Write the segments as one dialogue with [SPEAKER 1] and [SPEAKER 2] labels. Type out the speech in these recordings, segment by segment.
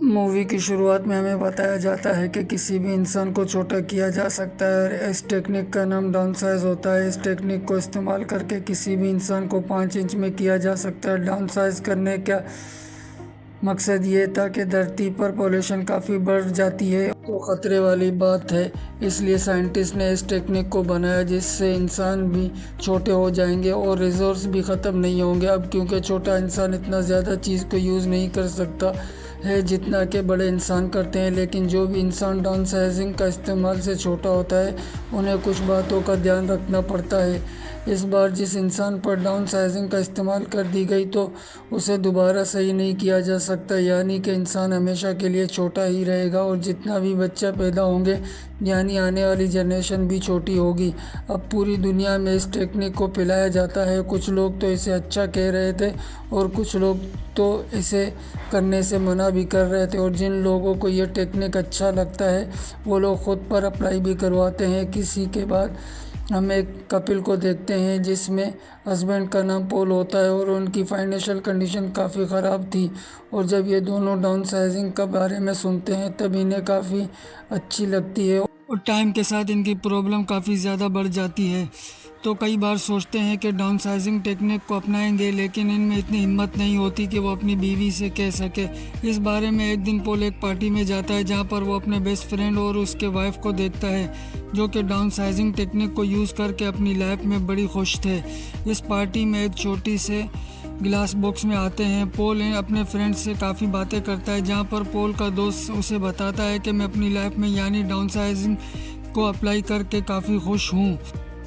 [SPEAKER 1] Movie की शुरुआत में हमें बताया जाता है कि किसी भी इंसान को छोटा किया जा सकता है। इस टेक्निक का नाम डाउनसाइज होता है। इस टेक्निक को इस्तेमाल करके किसी भी इंसान को 5 इंच में किया जा सकता है। डाउनसाइज करने का मकसद ये था कि धरती पर पॉल्यूशन काफ़ी बढ़ जाती है तो ख़तरे वाली बात है, इसलिए साइंटिस्ट ने इस टेक्निक को बनाया जिससे इंसान भी छोटे हो जाएंगे और रिसोर्स भी ख़त्म नहीं होंगे। अब क्योंकि छोटा इंसान इतना ज़्यादा चीज़ को यूज़ नहीं कर सकता है जितना कि बड़े इंसान करते हैं, लेकिन जो भी इंसान डाउन साइजिंग का इस्तेमाल से छोटा होता है उन्हें कुछ बातों का ध्यान रखना पड़ता है। इस बार जिस इंसान पर डाउन साइजिंग का इस्तेमाल कर दी गई तो उसे दोबारा सही नहीं किया जा सकता, यानी कि इंसान हमेशा के लिए छोटा ही रहेगा और जितना भी बच्चा पैदा होंगे यानी आने वाली जनरेशन भी छोटी होगी। अब पूरी दुनिया में इस टेक्निक को फैलाया जाता है। कुछ लोग तो इसे अच्छा कह रहे थे और कुछ लोग तो इसे करने से मना भी कर रहे थे, और जिन लोगों को ये टेक्निक अच्छा लगता है वो लोग ख़ुद पर अप्लाई भी करवाते हैं। किसी के बाद हम एक कपिल को देखते हैं जिसमें हस्बैंड का नाम पॉल होता है और उनकी फाइनेंशियल कंडीशन काफ़ी ख़राब थी, और जब ये दोनों डाउन साइजिंग के बारे में सुनते हैं तब इन्हें काफ़ी अच्छी लगती है और टाइम के साथ इनकी प्रॉब्लम काफ़ी ज़्यादा बढ़ जाती है। तो कई बार सोचते हैं कि डाउन साइजिंग टेक्निक को अपनाएंगे, लेकिन इनमें इतनी हिम्मत नहीं होती कि वो अपनी बीवी से कह सके। इस बारे में एक दिन पॉल एक पार्टी में जाता है जहां पर वो अपने बेस्ट फ्रेंड और उसके वाइफ को देखता है जो कि डाउन साइजिंग टेक्निक को यूज़ करके अपनी लाइफ में बड़ी खुश थे। इस पार्टी में एक छोटी से ग्लास बॉक्स में आते हैं। पॉल अपने फ्रेंड से काफ़ी बातें करता है जहां पर पॉल का दोस्त उसे बताता है कि मैं अपनी लाइफ में यानी डाउन साइजिंग को अप्लाई करके काफ़ी खुश हूँ।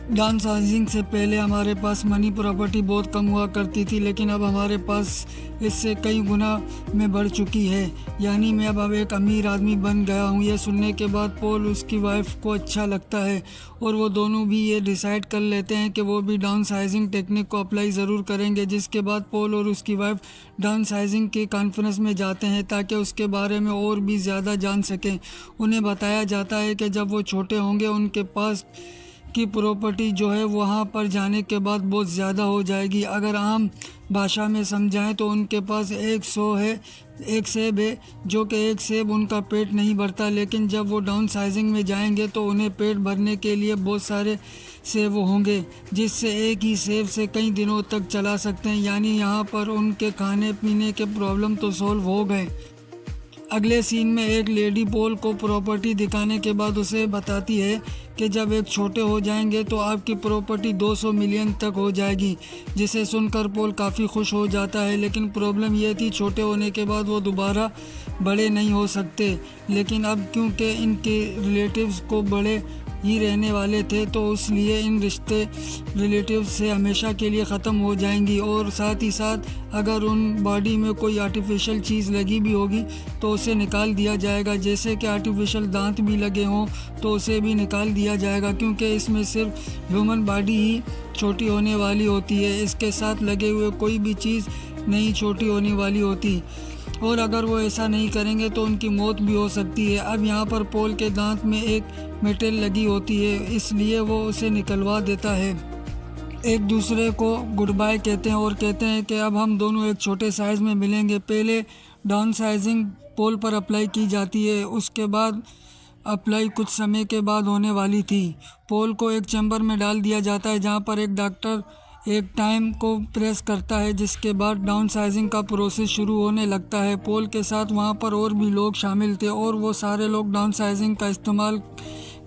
[SPEAKER 1] डाउन साइजिंग से पहले हमारे पास मनी प्रॉपर्टी बहुत कम हुआ करती थी, लेकिन अब हमारे पास इससे कई गुना में बढ़ चुकी है, यानी मैं अब एक अमीर आदमी बन गया हूँ। यह सुनने के बाद पॉल उसकी वाइफ को अच्छा लगता है और वो दोनों भी ये डिसाइड कर लेते हैं कि वो भी डाउन साइजिंग टेक्निक को अप्लाई ज़रूर करेंगे। जिसके बाद पॉल और उसकी वाइफ डाउन साइजिंग के कॉन्फ्रेंस में जाते हैं ताकि उसके बारे में और भी ज़्यादा जान सकें। उन्हें बताया जाता है कि जब वो छोटे होंगे उनके पास की प्रॉपर्टी जो है वहाँ पर जाने के बाद बहुत ज़्यादा हो जाएगी। अगर आम भाषा में समझाएं तो उनके पास एक सेब है जो कि एक सेब उनका पेट नहीं भरता, लेकिन जब वो डाउन साइजिंग में जाएंगे तो उन्हें पेट भरने के लिए बहुत सारे सेब होंगे जिससे एक ही सेब से कई दिनों तक चला सकते हैं, यानी यहाँ पर उनके खाने पीने के प्रॉब्लम तो सॉल्व हो गए। अगले सीन में एक लेडी पॉल को प्रॉपर्टी दिखाने के बाद उसे बताती है कि जब एक छोटे हो जाएंगे तो आपकी प्रॉपर्टी 200 मिलियन तक हो जाएगी, जिसे सुनकर पॉल काफ़ी खुश हो जाता है। लेकिन प्रॉब्लम यह थी छोटे होने के बाद वो दोबारा बड़े नहीं हो सकते, लेकिन अब क्योंकि इनके रिलेटिव्स को बड़े ही रहने वाले थे तो इसलिए इन रिश्ते रिलेटिव्स से हमेशा के लिए ख़त्म हो जाएंगी। और साथ ही साथ अगर उन बॉडी में कोई आर्टिफिशियल चीज़ लगी भी होगी तो उसे निकाल दिया जाएगा, जैसे कि आर्टिफिशियल दांत भी लगे हों तो उसे भी निकाल दिया जाएगा, क्योंकि इसमें सिर्फ ह्यूमन बॉडी ही छोटी होने वाली होती है, इसके साथ लगे हुए कोई भी चीज़ नहीं छोटी होने वाली होती, और अगर वो ऐसा नहीं करेंगे तो उनकी मौत भी हो सकती है। अब यहाँ पर पॉल के दांत में एक मेटल लगी होती है, इसलिए वो उसे निकलवा देता है। एक दूसरे को गुड बाय कहते हैं और कहते हैं कि अब हम दोनों एक छोटे साइज़ में मिलेंगे। पहले डाउन साइजिंग पॉल पर अप्लाई की जाती है, उसके बाद अप्लाई कुछ समय के बाद होने वाली थी। पॉल को एक चैम्बर में डाल दिया जाता है जहाँ पर एक डॉक्टर एक टाइम को प्रेस करता है, जिसके बाद डाउन साइजिंग का प्रोसेस शुरू होने लगता है। पॉल के साथ वहाँ पर और भी लोग शामिल थे और वो सारे लोग डाउन साइजिंग का इस्तेमाल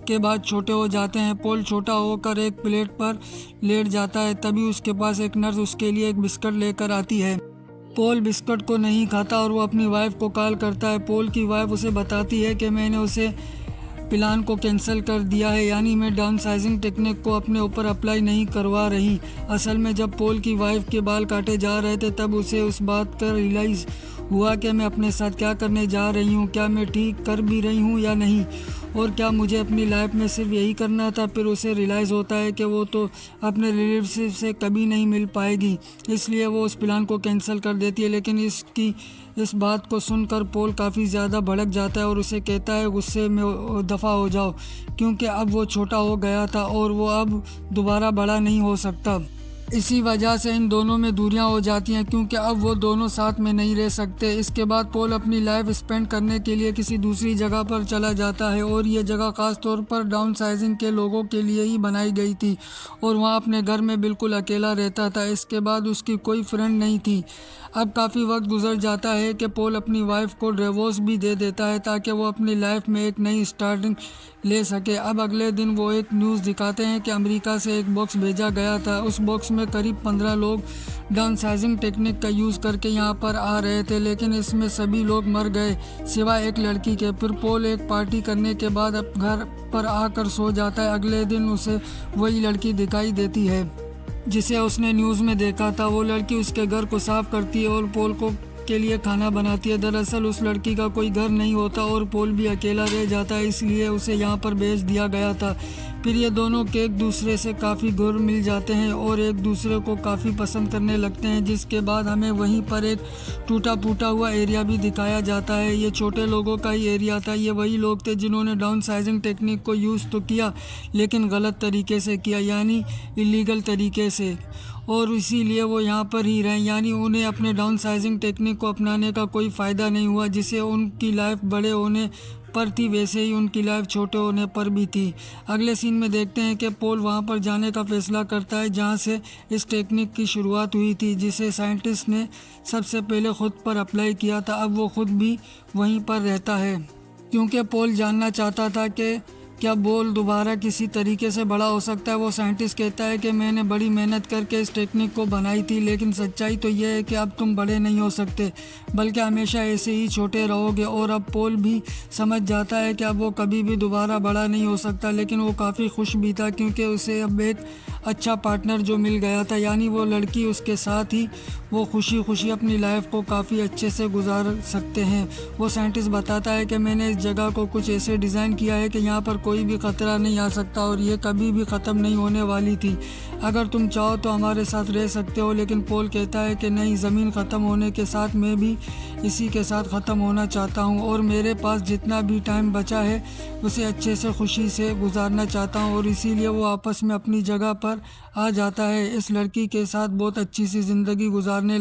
[SPEAKER 1] के बाद छोटे हो जाते हैं। पॉल छोटा होकर एक प्लेट पर लेट जाता है, तभी उसके पास एक नर्स उसके लिए एक बिस्किट लेकर आती है। पॉल बिस्किट को नहीं खाता और वो अपनी वाइफ को कॉल करता है। पॉल की वाइफ उसे बताती है कि मैंने उसे प्लान को कैंसिल कर दिया है, यानी मैं डाउन साइजिंग टेक्निक को अपने ऊपर अप्लाई नहीं करवा रही। असल में जब पॉल की वाइफ के बाल काटे जा रहे थे तब उसे उस बात का रियलाइज़ हुआ कि मैं अपने साथ क्या करने जा रही हूँ, क्या मैं ठीक कर भी रही हूँ या नहीं, और क्या मुझे अपनी लाइफ में सिर्फ यही करना था। फिर उसे रियलाइज़ होता है कि वो तो अपने रिलेटिव से कभी नहीं मिल पाएगी, इसलिए वो उस प्लान को कैंसिल कर देती है। लेकिन इस बात को सुनकर पॉल काफ़ी ज़्यादा भड़क जाता है और उसे कहता है गुस्से में दफ़ा हो जाओ, क्योंकि अब वो छोटा हो गया था और वो अब दोबारा बड़ा नहीं हो सकता। इसी वजह से इन दोनों में दूरियां हो जाती हैं क्योंकि अब वो दोनों साथ में नहीं रह सकते। इसके बाद पोल अपनी लाइफ स्पेंड करने के लिए किसी दूसरी जगह पर चला जाता है और ये जगह ख़ास तौर पर डाउन साइजिंग के लोगों के लिए ही बनाई गई थी और वहाँ अपने घर में बिल्कुल अकेला रहता था। इसके बाद उसकी कोई फ्रेंड नहीं थी। अब काफ़ी वक्त गुजर जाता है कि पोल अपनी वाइफ को डिवोर्स भी दे देता है ताकि वो अपनी लाइफ में एक नई स्टार्टिंग ले सके। अब अगले दिन वो एक न्यूज़ दिखाते हैं कि अमेरिका से एक बॉक्स भेजा गया था। उस बॉक्स में करीब 15 लोग डाउनसाइजिंग टेक्निक का यूज़ करके यहाँ पर आ रहे थे, लेकिन इसमें सभी लोग मर गए सिवाय एक लड़की के। फिर पोल एक पार्टी करने के बाद अब घर पर आकर सो जाता है। अगले दिन उसे वही लड़की दिखाई देती है जिसे उसने न्यूज़ में देखा था। वो लड़की उसके घर को साफ करती है और पोल को के लिए खाना बनाती है। दरअसल उस लड़की का कोई घर नहीं होता और पोल भी अकेला रह जाता है, इसलिए उसे यहाँ पर भेज दिया गया था। फिर ये दोनों के एक दूसरे से काफ़ी घुल मिल जाते हैं और एक दूसरे को काफ़ी पसंद करने लगते हैं, जिसके बाद हमें वहीं पर एक टूटा फूटा हुआ एरिया भी दिखाया जाता है। ये छोटे लोगों का ही एरिया था। ये वही लोग थे जिन्होंने डाउन साइजिंग टेक्निक को यूज़ तो किया लेकिन गलत तरीके से किया, यानी इलीगल तरीके से, और इसीलिए वो यहाँ पर ही रहे, यानी उन्हें अपने डाउन साइजिंग टेक्निक को अपनाने का कोई फ़ायदा नहीं हुआ। जिसे उनकी लाइफ बड़े होने पर थी वैसे ही उनकी लाइफ छोटे होने पर भी थी। अगले सीन में देखते हैं कि पोल वहाँ पर जाने का फैसला करता है जहाँ से इस टेक्निक की शुरुआत हुई थी, जिसे साइंटिस्ट ने सबसे पहले ख़ुद पर अप्लाई किया था। अब वो ख़ुद भी वहीं पर रहता है क्योंकि पोल जानना चाहता था कि क्या बॉल दोबारा किसी तरीके से बड़ा हो सकता है। वो साइंटिस्ट कहता है कि मैंने बड़ी मेहनत करके इस टेक्निक को बनाई थी, लेकिन सच्चाई तो यह है कि अब तुम बड़े नहीं हो सकते बल्कि हमेशा ऐसे ही छोटे रहोगे। और अब पोल भी समझ जाता है कि अब वो कभी भी दोबारा बड़ा नहीं हो सकता, लेकिन वो काफ़ी खुश भी था क्योंकि उसे अब एक अच्छा पार्टनर जो मिल गया था, यानी वो लड़की उसके साथ ही वो खुशी खुशी अपनी लाइफ को काफ़ी अच्छे से गुजार सकते हैं। वो साइंटिस्ट बताता है कि मैंने इस जगह को कुछ ऐसे डिज़ाइन किया है कि यहाँ पर कोई भी ख़तरा नहीं आ सकता और ये कभी भी ख़त्म नहीं होने वाली थी। अगर तुम चाहो तो हमारे साथ रह सकते हो। लेकिन पोल कहता है कि नहीं, ज़मीन ख़त्म होने के साथ मैं भी इसी के साथ ख़त्म होना चाहता हूँ और मेरे पास जितना भी टाइम बचा है उसे अच्छे से खुशी से गुजारना चाहता हूँ। और इसीलिए वो आपस में अपनी जगह पर आ जाता है। इस लड़की के साथ बहुत अच्छी सी ज़िंदगी गुजारने